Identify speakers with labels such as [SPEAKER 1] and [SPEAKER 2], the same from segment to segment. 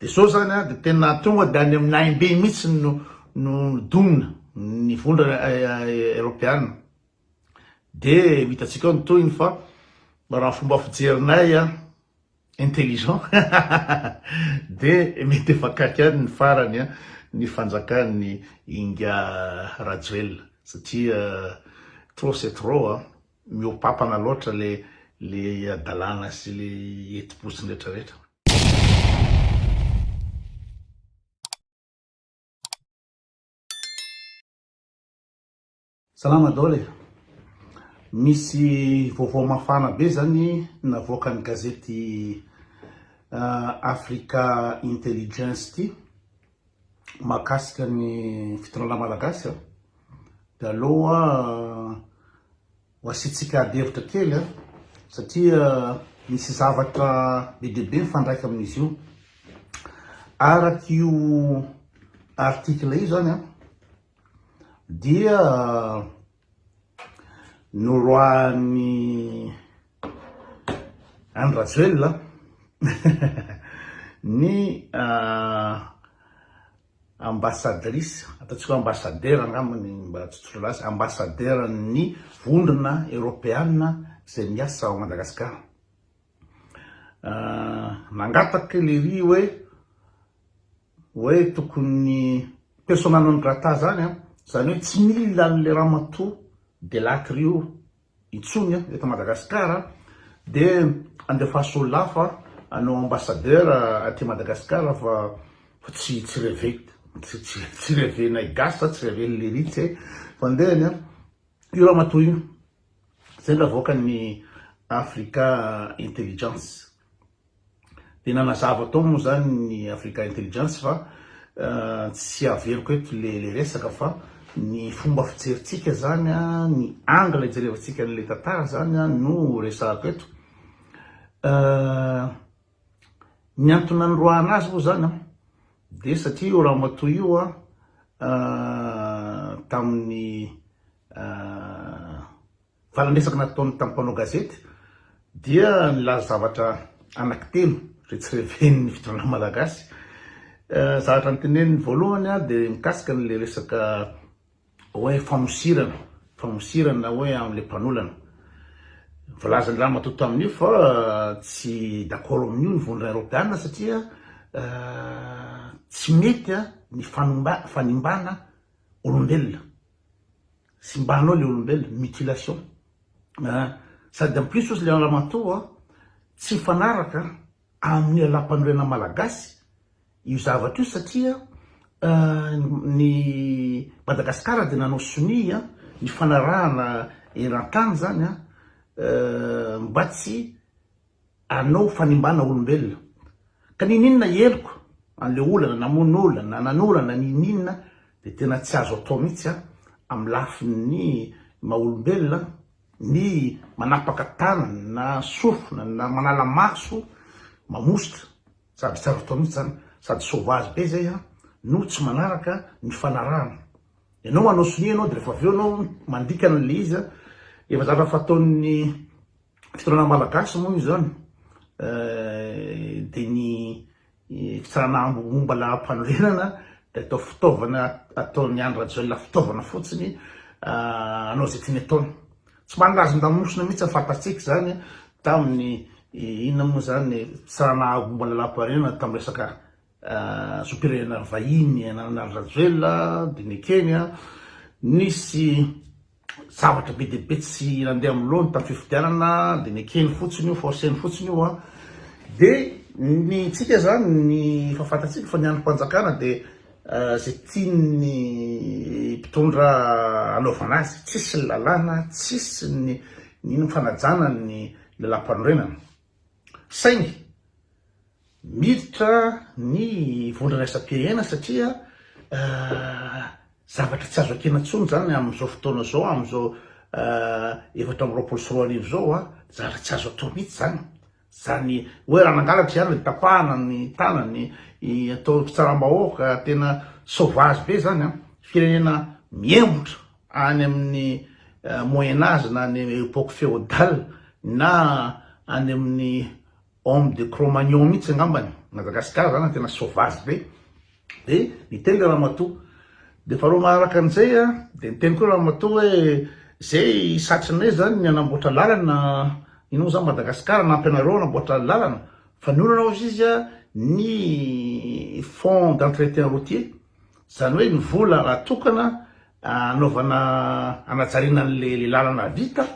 [SPEAKER 1] de zao zany a de tena tonga de any amin'ny AIB mihitsy no domina ny vondra Europeana. De hitatsika ny toyiny fa raha fomba fijerinay a intelligent de mety efa kaiky any ny farany a ny fanjakany Inga Rajoelina satria trop c'est trop a miopapana loatra le adalana sy le eti-posiny rehetrarehetra. Salama daholo misy vaovao mafana be zany navoaka ny gazety Africa Intelligence ty mahakasika ny fitondràna malagasy de aloha ho asitsika adihevitra kely satria misy zavatra be dia be mifandraika amin'izy io. Araky io article io zany dia noroahany Rajoelina ny ambassadrice ataontsika ambassadeur angambany mba tsotsoro lasy ambassadeur ny vondrona Europeana zay miasa ao Madagasikara. Nangataka lery hoe tokony persona non grata zany zany hoe tsy mila an'le ramatoa de latry io intsony eto Madagasikara de andefaso lafa anao ambassadeur aty Madagasikara fa tsy revety tsy revenay gasy tsy reveny leritsy fa ndeny io ramatoa io zay navoaka ny Africa Intelligence. De nanazava tao moa zany ny Africa Intelligence fa tsy averiko eto le resaka fa ny fomba fijerintsika zany ny angle ijerevantsika an'le tantara zany no resahako eto. Ny antony nandroahana azy moa zany de satria io ramatoa io tamin'ny valanesaka nataony tamin'ny mpanao gazety dia nilaza zavatra anankitelo re tsy reveniny fitondràna malagasy. Zavatra nyteneniny voalohany de mikasika n'le resaka hoe famosirana hoe am'le mpanolana. Volazany ramatoa tamin'io fa tsy d'accord amin'io ny vondrona Europeana satria tsy mety ny fanimbana olombelona, simbanao le olombelona, mutilation. Sady en plus ozy le ramatoa tsy fanaraka amin'ny alam-panorena malagasy io zavatra io satria ny Madagasikara de nanao sonia ny fanarahana eran-tany zany mba tsy anao fanimbana olombelona. Ka ninina eloko an'le olana namon'olana nanolana ninina de tena tsy azo atao mihitsy amin'ny lafin'ny maha-olombelona ny manapaka tanana na sofina na manala maso mamositra sady tsy azo atao mihitsy zany sady sauvage be zay no tsy manaraka ny fanarahana. Ianao manao sonia anao de rehefa avy eo anao mandikana le izy efa zavatra fataon'ny fitondràna malagasy moa io zany de ny fitsarana momba la mpanorenana de atao fitaovana ataon'ny Rajoelina fitaovana fotsiny anao zay tiany ataony. Tsy manilazon-damosina mihitsy fantatsika zany tamin'ny inona moa zany fitsarana momba la mpanorenana tamin'ny resaka superieur vahiny anan'ny Rajoelina de ny Kenya nisy zavatra be dia be tsy nandeha am'lohany tamin'ny fifidianana de ny Kenya fotsiny io forceny fotsiny io de ny tsika zany ny fahafantatsika fa ny androm-panjakana de zay tiany mpitondra anaovana azy tsisy ny lalàna tsisy ny fanajana ny lalam-panorenana saingy miditra ny vondrona isam-pirenena satria zavatra tsy azo akena tsony zany am'izao fotoana zao am'izao 420 zao zavatra tsy azo atao mihitsy zany hoe raha nangalatra ihany le tapahana ny tanany atao fitsaram-bahoaka tena sauvage be zany firenena miembotra any amin'ny moyen âge na any epoque féodale na any amin'ny homme de Cro-Magnon mihitsy angambany Madagasikara zany tena sauvage be. De niteny Ramatoa. De faharoa maharaka an'izay de niteny koa Ramatoa hoe zay satrinay zany ny anamboatra lalana ino zany Madagasikara nampianareo anamboatra lalana fa ny olana izy ny fond d'entretien routier zany hoe ny vola atokana anaovana anajariana le lalana vita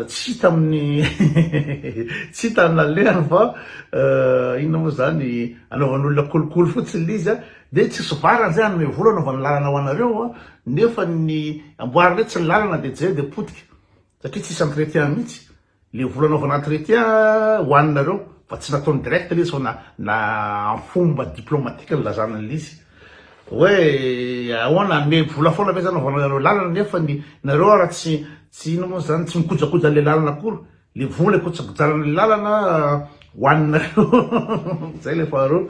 [SPEAKER 1] tsy hita amin'ny tsy hita analehany fa ino moa zany anaovan'olona kolokolo fotsiny izy de tsy sovarany zay anome vola anaovana lalana ho anareo nefa ny amboarina tsy ny lalana de zay de potika satria tsisy entretien mihitsy le vola anaovana entretien ho aninareo fa tsy nataony direct le izy fa na fomba diplomatique nilazana an'izy hoe ahoana me vola foana ve zany anaovanareo lalana nefa ny nareo raha tsy ino moa zany tsy mikojakoja le lalana akory le vola ikojakojarana le lalana hoaninareo zay le faharoa.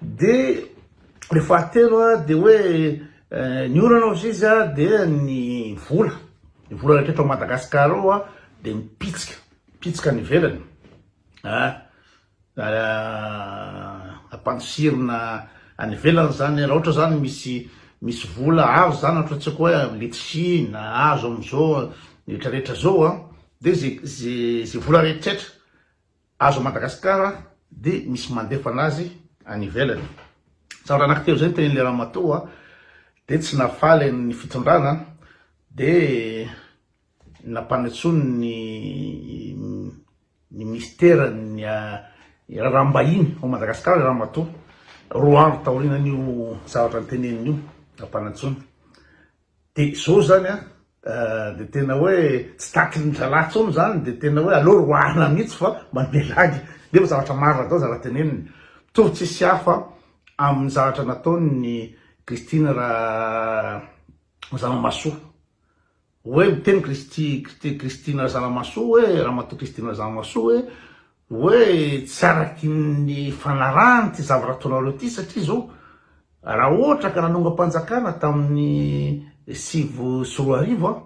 [SPEAKER 1] De le fahatelo de hoe ny oranao izy de ny vola rehetra eto Madagasikara ao de mipitsika ny ivelany ampanosirina any ivelany zany raha ohatra zany misy vola azo zany atratsika hoe letchi na azo am'izao rehetrarehetra zao de ze vola rehetrarehetra azo Madagasikara de misy mandefa anazy any ivelany. Zavatra anankitelo zay tenen'le Ramatoa de tsy nafaly ny fitondrana de nampanetsony ny mistera ny rahambahiny ao Madagasikara le Ramatoa 2 andro taorinan'io zavatra nytenen'io nampanetsony. De zao zany de tena hoe tsy taky ny zalatsony zany de tena hoe aleo roahana mihitsy fa mamelagy nefa zavatra marina tao zavatra teneniny mitovy tsisy hafa amin'ny zavatra nataony ny Christine Razanamahasoa hoe miteny Christine Razanamahasoa hoe Ramatoa Christine Razanamahasoa hoe tsy araky ny fanarahany ty zavatra ataonareo ty satria zao raha ohatra ka nanonga-panjakana tamin'ny 2024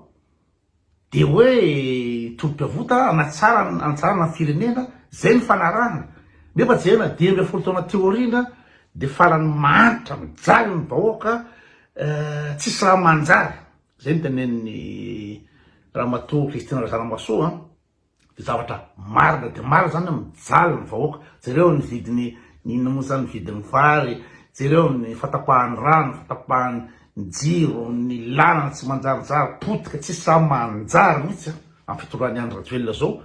[SPEAKER 1] de hoe tolom-piavota anatsarana firenena zay ny fanarahana nefa jena 10 taona teorina de farany manitra mijaly ny vahoaka tsisy raha manjary zay ny tenen'ny Ramatoa Christine Razanamahasoa de zavatra marina de marina zany mijaly ny vahoaka jereo ny vidiny ino moa zany vidiny vary jereo ny fatapahany rano fatapahany jiro ny lalana tsy manjarijary potika tsisy raha manjary mihitsy amin'ny fitondrany andro rajoelona zao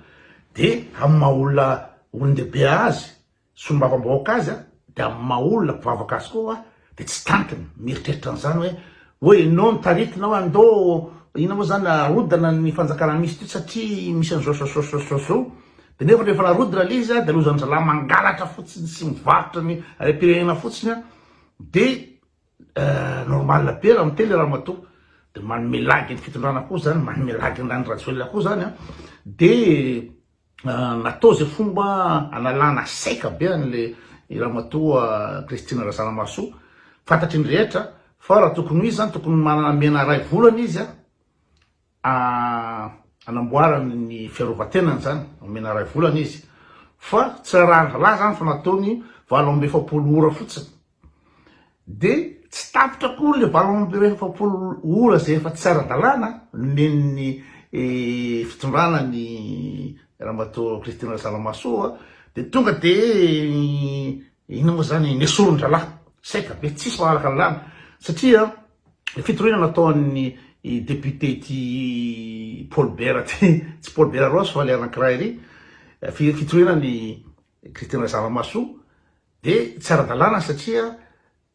[SPEAKER 1] de amin'ny mahaolona olon-dehibe azy sombavambahoaka azy de amin'ny mahaolona mpivavaka azy koa de tsy tankiny mieritreritra an'izany hoe enao nitaritinao andao ina moa zany arodana ny fanjakana misy ty satria misy an'zao de nefa rehefa narodina le izy de lozany zalahy mangalatra fotsiny sy mivarotra ny repirenena fotsiny de normal be raha miteny le Ramatoa de manome lagy ny fitondrana koa zany manome lagy ny rajoelona koa zany de natao zay fomba analana saika be an'le Ramatoa Christine Razanamahasoa fantatry ny rehetra fa raha tokony izy zany tokony manamena ray volana izy anamboarany ny fiarovatenany zany amena ray volana izy fa tsy raha zany fa nataony 27 ora fotsiny de tsy tapitra koa le 27 ora zay efa tsy ara-dalàna nomen'ny fitondrana ny Ramatoa Christine Razanamahasoa de tonga de ino moa zany nesoron-dralahy saika be tsisy mahalaka lalàna satria fitorina nataon'ny député ty Paul Bera ty tsy Paul Bera Roche fa le anankiray ry fitorina ny Christine Razanamahasoa de tsy ara-dalàna satria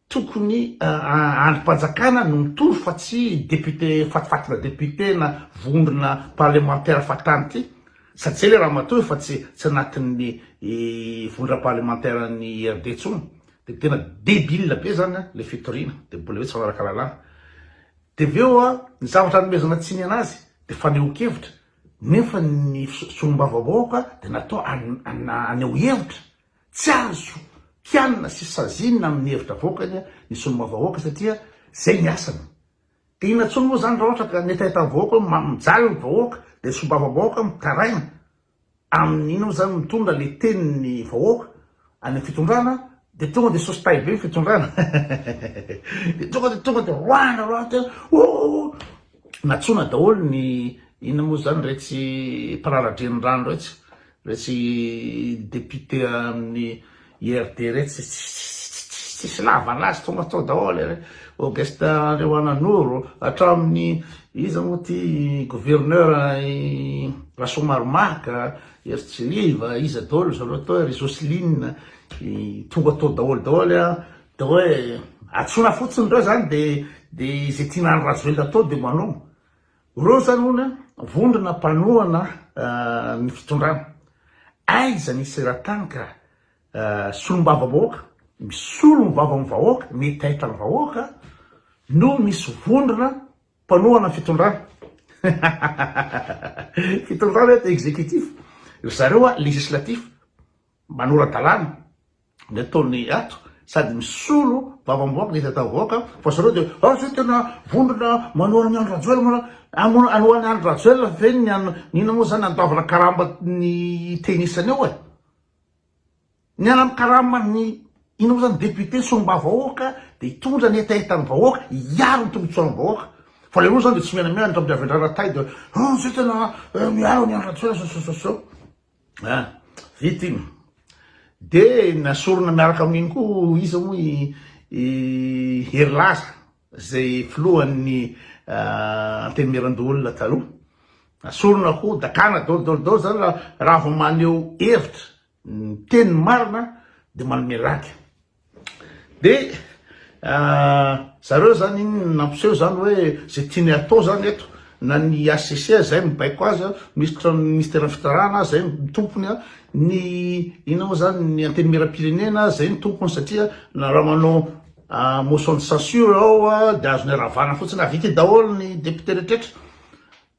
[SPEAKER 1] tokony androm-panjakana no mitory fa tsy député fatifatina député na vondrona parlementaire fatany ty sady zay le Ramatoa fa tsy anatin'ny vondrona parlementaire ny RD tsony de tena débile be zany le fitorina de mbola hoe tsy manaraka lalàna de aveo ny zavatra nomezana tsiny anazy de faneho-kevitra nefa ny sombavavahoaka de natao aneho hevitra tsy azo pianina sy sazinina amin'ny hevitra vahoakany ny sombavavahoaka satria zay ny asany de ina tsony moa zany raha ohatra ka netaita vahoaka mijaly ny vahoaka de sombavavahoaka mitaraina amin'ino zany mitondra le teniny vahoaka any fitondrana de tonga de sositay be fitondrana de tonga de roana natsona daholo ny ina moa zany retsy mpararadrenyrano retsy député amin'ny IRD retsy tsisy lavanazy tonga tao daholo re Auguste Andriamananoro hatramin'ny iza moa ty gouverneur Rasomaromaka Eritsiliva iza daholo zareo atao ry Jocelyne tonga tao daholo de hoe atsona fotsiny reo zany de zay tianany Rajoelina atao de manao reo zany ona vondrona mpanoana ny fitondrana aiza nisy rahatany ka solombava vahoaka misolo mivava amin'ny vahoaka mety ahita ny vahoaka no misy vondrona mpanoana fitondrana fitondrana eto exécutif zareo législatif manora-dalàna ny ataony ato sady misolo vava-mivahoaka mety ahita vahoaka fa zareo de zay tena vondrona manoana ny andro Rajoelina anoany andro Rajoelina fe nina moa zany andoavana karamba ny tenisany eo ny ana karamba ny ina moa zany député somba vahoaka de hitondra ny etaetany vahoaka iaro ny tombotsoan'ny vahoaka fa le moa zany de tsy mena mianatra amin'ny avendrana tay de zay tena miaro ny andro Rajoelina so vita iny de nasorona miaraka amin'iny koa izy moa herilaza zay filohan'ny antenimeran-doolona taloha nasorona koa dakana dolo zany raha vo maneho hevitra teny marina de manome raky de zareo zany nampiseho zany hoe zay tiany atao zany eto na ny ACC zay mibaiko azy ministère fitarana zay mitompony ny ina moa zany ny antenimeram-pirenena zay ny tompony satria na raha manao motion de censure ao de azony ravana fotsiny avity daholo ny député rehetraretra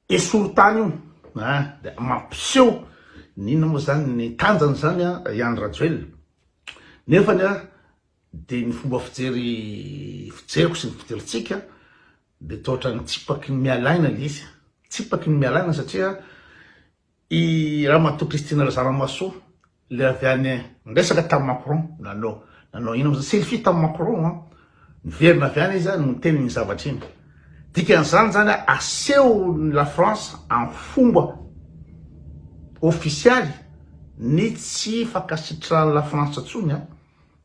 [SPEAKER 1] esorotany io de mampiseho nina moa zany ny tanjany zany Iany Rajoelina nefany de ny fomba fijeriko sy ny fijeritsika de tohatra ny tsipaky ny mialaina le izy tsipaky ny mialaina satria raha mato Christine Razanamaso le avy any ndresaka tamin'ny Macron nanao ina moa selfie tamin'ny Macron niverina avy any izy no teny ny zavatra iny dikan'izany zany aseho la France en fomba officialy ny tsy fankasitrahany la France atsony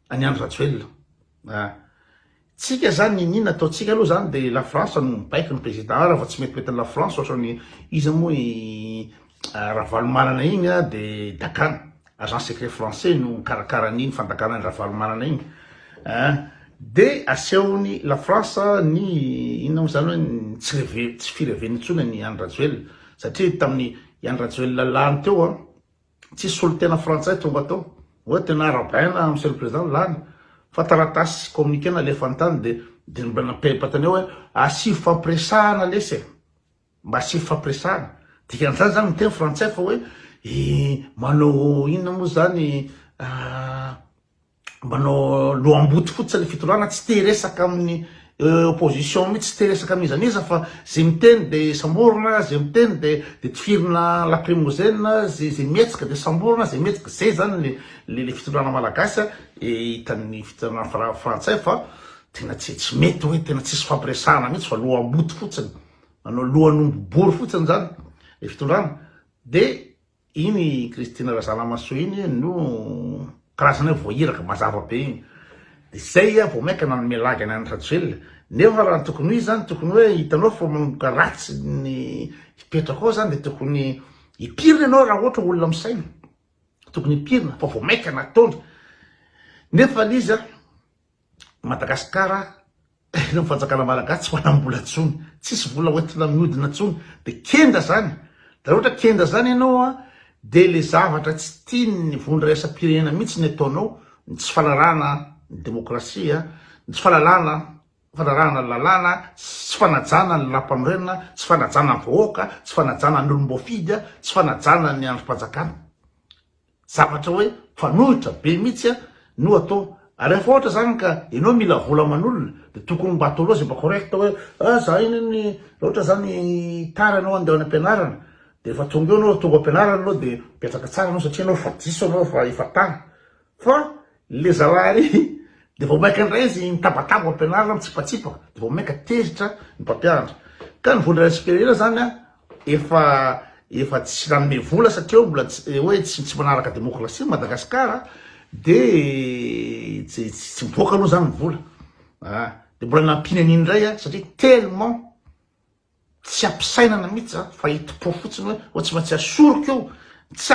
[SPEAKER 1] any andro Rajoelina tsika zany nina ataotsika aloha zany de la France no mibaiko ny président raha fa tsy metimety la France ohatrany izy moa ravalomanana igny de dakana agent secret français no karakara an'iny fandakanany ravalomanana igny de asehony la France ny ina moa zany hoe tsy fireveny intsony ny Iany Rajoelina satria tamin'ny Iany Rajoelina lany teo tsisy olo tena frantsay tonga tao hoe tena arabaina monsieur le président lany fa taratasy communiqué na alefa antany de mbola napepatany hoe asivy fampiresahana lesy mba asivy fampiresahana dikan'izany zany miteny frantsay fa hoe manao inona moa zany manao lohamboty fotsy le fitondrana tsy te resaka amin'ny opposition mihitsy tsy te resaka amin'izaniza fa zay miteny de samborona zay miteny de tifirina lacrymogène zay mietsika de samborona zay mietsika zay zany le fitondrana malagasy hitan'ny fitondrana frantsay fa tena tsy mety hoe tena tsisy fampiresahana mihitsy fa lohamboty fotsiny manao lohan'ombobory fotsiny zany le fitondrana de iny Christine Razanamaso iny no karazana voahiraka mazava be igny de zay vo maika nanome lagy any Rajoelina nefa raha tokony hoe zany tokony hoe hitanao fa manomboka ratsy ny hipetraka ao zany de tokony hipirina ianao raha ohatra olona misaina tokony hipirina fa vo maika nataony nefa izy Madagasikara no mifanjakana malagasy tsy manambola tsony tsisy vola hoentina mihodina tsony de kenda zany da ohatra kenda zany ianao de le zavatra tsy tiany vondra raisam-pirenena mihitsy ny ataonao ny tsy falarana ny demokrasia ny tsy falarana lalàna tsy fanajana ny lampanorenina tsy fanajana ny vahoaka tsy fanajana ny olom-boafidy tsy fanajana ny androm-panjakana zavatra hoe fanohitra be mihitsy no atao ary rehefa ohatra zany ka ianao mila vola manolona de tokony mba atao loha zay mba correcta hoe za iny ohatra zany tara anao andeha any am-pianarana de rehefa tonga eo anao tonga am-pianarana anao de mipetraka tsara anao satria anao fa diso anao fa efa tany fa le zalary de vao maika indray izy mitabataba am-pianarana mitsipatsipa de vao maika tezitra ny mpampianatra ka ny vola supérieur zany a efa tsy ranome vola satria mbola hoe tsy manaraka démocratie Madagasikara de tsy mivoaka aloha zany ny vola de mbola nampiny an'iny indray a satria tellement tsy ampisainana mihitsy fa iti-po fotsiny hoe tsy maintsy asoroka eo tsy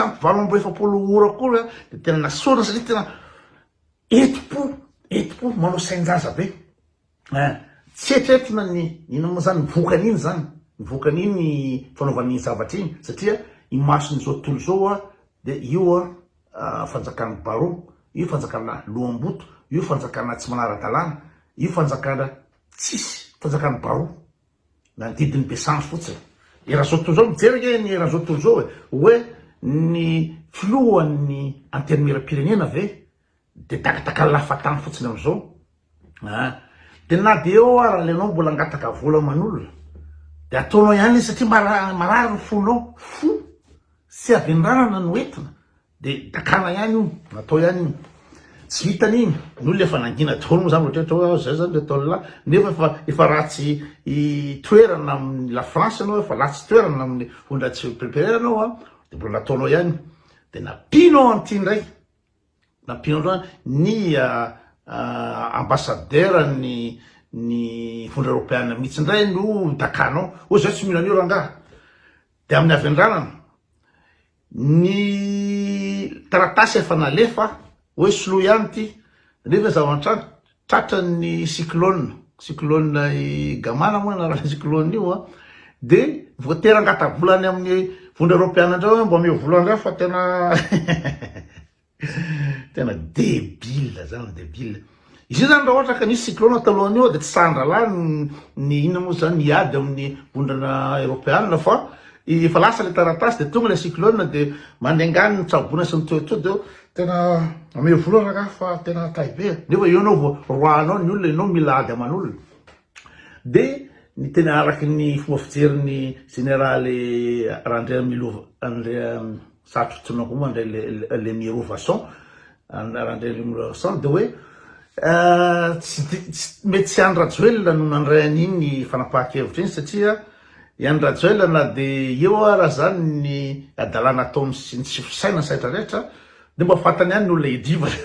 [SPEAKER 1] ampy valo amby efapolo ora koa de tena nasorona satria tena eti-po manao sain-jaza be tsy etretina ny ina moa zany mivokan'iny zany mivokan'iny fanaovan'iny zavatra iny satria i mason'izao tontolo zao de io fanjakana barao io fanjakana lohamboto io fanjakana tsy manara-dalàna io fanjakana tsisy fanjakana barao na ny didiny besange fotsiny era zao tontolo zao mijerika ny era zao tontolo zao hoe ny filohan'ny antenimera-pirenena ve de takataka lafatany fotsiny am'izao de na de eo raha lenao mbola angataka vola man'olona de ataonao ihany izy satria marary ny fonao fo sy avenranana no entina de takana ihany io natao ihany io tsy hitan'iny n'olona efa nangina taolo moa zany ohatratra zay zany le taolona nefa efa ratsy toerana amin'ny la France anao efa ratsy toerana amin'ny fondratsy prépéré anao de mbola nataonao ihany de napinao an'ity ndray napinao ny ambassadeur ny fondra européenne mihitsy indray no takanao zay tsy mihinan'io rangaha de amin'ny avendranana ny taratasy efa nalefa hoe solo ihany ty nefa zavatra tratra ny cyclone gamana moa na raha cyclone io de voatery angata volany amin'ny fondra européenne andreo mbo ame volandreo fa tena débile zany débile izy zany raha ohatra ka nisy cyclone talohany io de tsy sandra la ny ina moa zany miady amin'ny vondrana européenne fa efa lasa le taratasy de tonga le cyclone de mandengany ny tsabona sy ny toetoa de tena ame vola raha fa tena taibe nefa io anao roanao ny olona enao mila ady aman'olona de ny tena araky ny fomba fijeriny généraly André Milova satrotsina koa andray le mirovation André Milova de hoe mety tsy andrajoelona no nandray an'iny fanapahan-kevitra iny satria iandrajoelona na de eo raha zany ny adalana ataony sy ny tsy fisaina saitra rehetra de mba fantany ihany ny olona edivana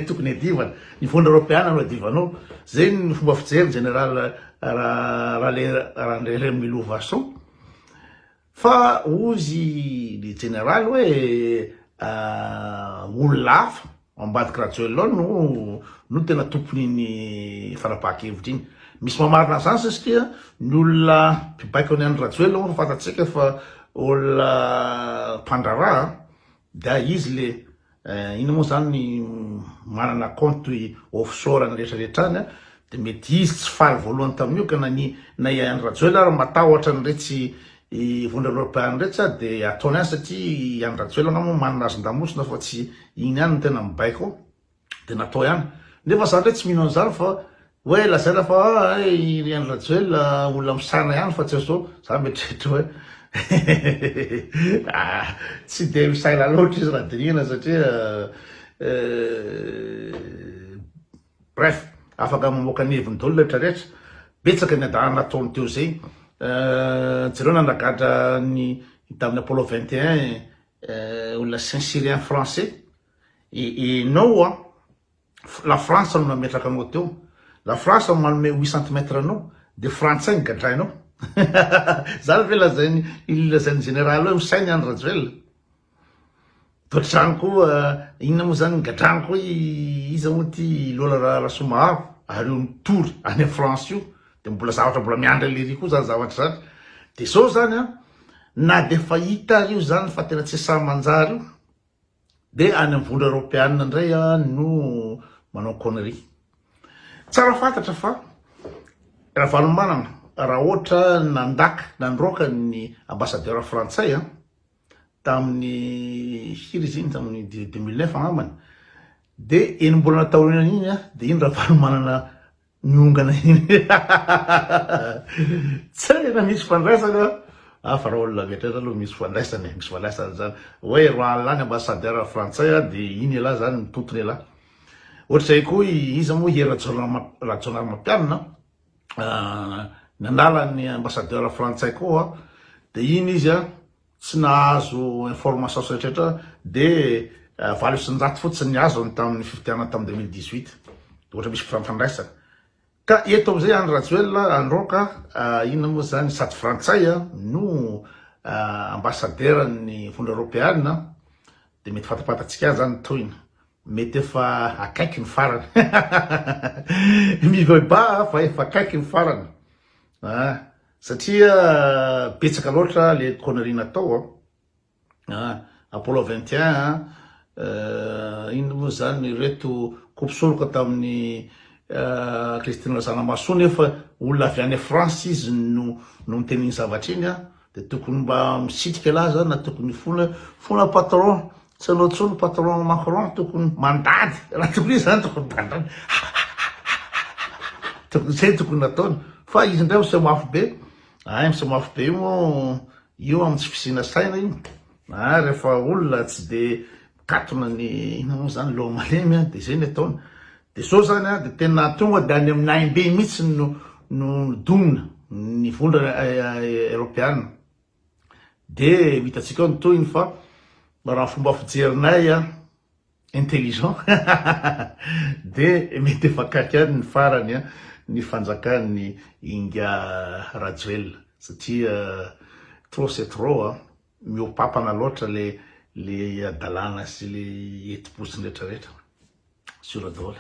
[SPEAKER 1] tokony edivana ny fondra européenne no edivanao zay ny fomba fijery général André Milova fa ozy ny général hoe olona hafa ambadiky rajoelona no tena tompony ny fanapahan-kevitra iny misy mamarina zany satria ny olona mpibaiko ny any rajoelona fa fantatsika fa olona mpandraraha da izy le ina moa zany manana compte offshore ny rehetrarehetra any de mety izy tsy faly voalohany tamin'io ka na any rajoelona ary matahotra ny retsy vondra européenne rehetra de ataony any satria any rajoelona moa manana azon-damosina fa tsy iny ihany no tena mibaiko de natao ihany nefa zany re tsy mino an'izany fa hoe lazaina fa any rajoelona olona misana ihany fa tsy azao za mieritreritra hoe tsy de misaina loatra izy raha dinihina satria bref afaka mamoaka ny heviny daholo rehetrarehetra betsaka ny adahana nataony teo zay jereo nandragadra ny tamin'ny Apollo 21 olona Saint-Cyrien français enao la France no nametraka anao teo la France manome 8 cm anao de frantsay ny gadrainao zany ve lazainy général hoe misainy any rajoelona totrany koa inona moa zany gadrany koa izy moa ty lola rasomaharo ary io nitory any France io de mbola zavatra mbola miandra lery koa zany zavatra zany de zao zany na de fa hita io zany fa tena tsy samy manjary io de any amin'ny vondra européenne indray no manao connerie tsara fantatra fa raha valomanana raha ohatra nandaka nandroaka ny ambassadeur frantsay tamin'ny firy izy iny tamin'ny 2009 angambany de enim-bolana taorina iny de iny raha valomanana niongana iny tsy na misy fandraisana fa raha olona mietratra aloha misy fandraisany zany hoe roalany ambassadeur frantsay de iny elahy zany mitotony elahy ohatr'izay koa izy moa rajonary mampianina nandalany ambassadeur frantsay koa de iny izy tsy nahazo information rehetrarehetra de valo isan-jato fotsiny ny azo tamin'ny fivitianana tamin'ny 2018 ohatra misy mpifandraisana ka eto amizay any Rajoel androka inona moa zany sady frantsay no ambassadeur ny fondra européenne de mety fatapatatsika azy zany toyiny mety efa akaiky ny farany miveba fa efa akaiky ny farany satria betsaka loatra le connerie natao Apollo 21 inona moa zany reto kompisoloka tamin'ny Kristina Zanamaso nefa olona avy any France izy no niteniny zavatra iny de tokony mba misitrika lahy zany na tokony fona patron tsy anao tsony patron Macron tokony mandady raha tokony izy zany tokony mandady tokony zay tokony nataony fa izy ndray misamafo be misamafo be io amin'ny tsy fisina saina iny rehefa olona tsy de katona ny ina moa zany loha malemy de zay ny ataony de so zany de tena tonga de any amin'ny aimbe mihitsy no domina ny vondra européenne de hitatsika ny toyiny fa raha fomba fijerinay intelligent de mety efa akaiky any ny farany ny fanjakany Inga Rajoel satria trop c'est trop miopapana loatra le adalana sy le etiposiny rehetrarehetra sur le dole